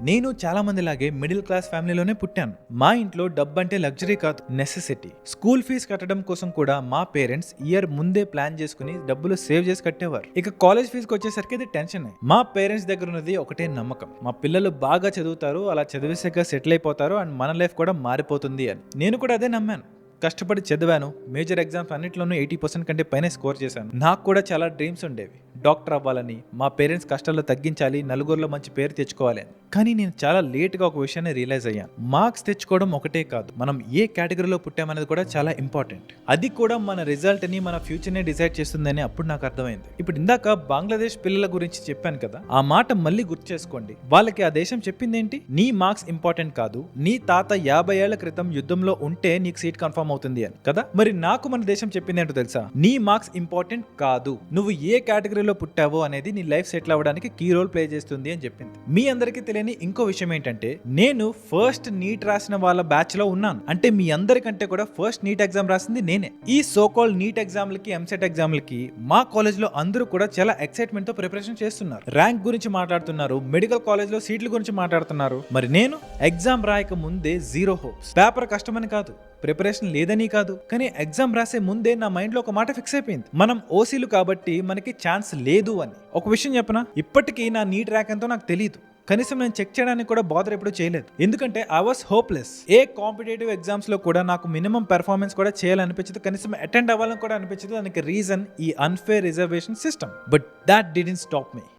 నేను చాలా మంది లాగే మిడిల్ క్లాస్ ఫ్యామిలీలోనే పుట్టాను. మా ఇంట్లో డబ్బు అంటే లగ్జరీ కాదు, నెసెసిటీ. స్కూల్ ఫీజు కట్టడం కోసం కూడా మా పేరెంట్స్ ఇయర్ ముందే ప్లాన్ చేసుకుని డబ్బులు సేవ్ చేసి కట్టేవారు. ఇక కాలేజ్ ఫీజుకి వచ్చేసరికి ఇది టెన్షన్. మా పేరెంట్స్ దగ్గర ఉన్నది ఒకటే నమ్మకం, మా పిల్లలు బాగా చదువుతారు, అలా చదివేసాక సెటిల్ అయిపోతారు అండ్ మన లైఫ్ కూడా మారిపోతుంది అని. నేను కూడా అదే నమ్మాను. కష్టపడి చదివాను, మేజర్ ఎగ్జామ్స్ అన్నింటిలోనూ 80% కంటే పైన స్కోర్ చేశాను. నాకు కూడా చాలా డ్రీమ్స్ ఉండేవి, డాక్టర్ అవ్వాలని, మా పేరెంట్స్ కష్టాలు తగ్గించాలి, నలుగురిలో మంచి పేరు తెచ్చుకోవాలి అని. కానీ నేను చాలా లేట్గా ఒక విషయాన్ని రియలైజ్ అయ్యాను. మార్క్స్ తెచ్చుకోవడం ఒకటే కాదు, మనం ఏ కేటగిరీలో పుట్టామనేది కూడా చాలా ఇంపార్టెంట్. అది కూడా మన రిజల్ట్ని, మన ఫ్యూచర్ని డిసైడ్ చేస్తుందని అప్పుడు నాకు అర్థమైంది. ఇప్పుడు ఇందాక బంగ్లాదేశ్ పిల్లల గురించి చెప్పాను కదా, ఆ మాట మళ్ళీ గుర్తు చేసుకోండి. వాళ్ళకి ఆ దేశం చెప్పింది ఏంటి? నీ మార్క్స్ ఇంపార్టెంట్ కాదు, నీ తాత 50 ఏళ్ల క్రితం యుద్ధంలో ఉంటే నీకు సీట్ కన్ఫర్మ్ అవుతుంది అని కదా. మరి నాకు మన దేశం చెప్పింది ఏంటో తెలుసా? నీ మార్క్స్ ఇంపార్టెంట్ కాదు, నువ్వు ఏ కేటగిరీలో పుట్టావో అనేది నీ లైఫ్ సెటిల్ అవ్వడానికి కీ రోల్ ప్లే చేస్తుంది అని చెప్పింది. మీ అందరికీ తెలియని ఇంకో విషయం ఏంటంటే, నేను ఫస్ట్ నీట్ రాసిన వాళ్ళ బ్యాచ్ లో ఉన్నాను. అంటే మీ అందరికంటే కూడా ఫస్ట్ నీట్ ఎగ్జామ్ రాసింది నేనే. ఈ సోకాల్ నీట్ ఎగ్జామ్లకి, ఎంసెట్ ఎగ్జామ్లకి మా కాలేజ్ లో అందరూ కూడా చాలా ఎక్సైట్మెంట్ తో ప్రిపరేషన్ చేస్తున్నారు. ర్యాంక్ గురించి మాట్లాడుతున్నారు, మెడికల్ కాలేజ్ లో సీట్ల గురించి మాట్లాడుతున్నారు. మరి నేను ఎగ్జామ్ రాయక ముందే జీరో హోప్స్. పేపర్ కష్టమని కాదు, ప్రిపరేషన్ లేదని కాదు, కానీ ఎగ్జామ్ రాసే ముందే నా మైండ్ లో ఒక మాట ఫిక్స్ అయిపోయింది, మనం ఓసీలు కాబట్టి మనకి ఛాన్స్ లేదు అని. ఒక విషయం చెప్పనా, ఇప్పటికీ నా నీట్ ర్యాంక్ ఎంతో నాకు తెలియదు. కనీసం నేను చెక్ చేయడానికి కూడా బాదర్ ఎప్పుడు చేయలేదు, ఎందుకంటే I was hopeless. A competitive exams లో కూడా నాకు మినిమం పెర్ఫార్మెన్స్ కూడా చేయాలనిపించదు, కనీసం అటెండ్ అవ్వాలని కూడా అనిపించదు. దానికి రీజన్ ఈ unfair reservation system. But that didn't stop me.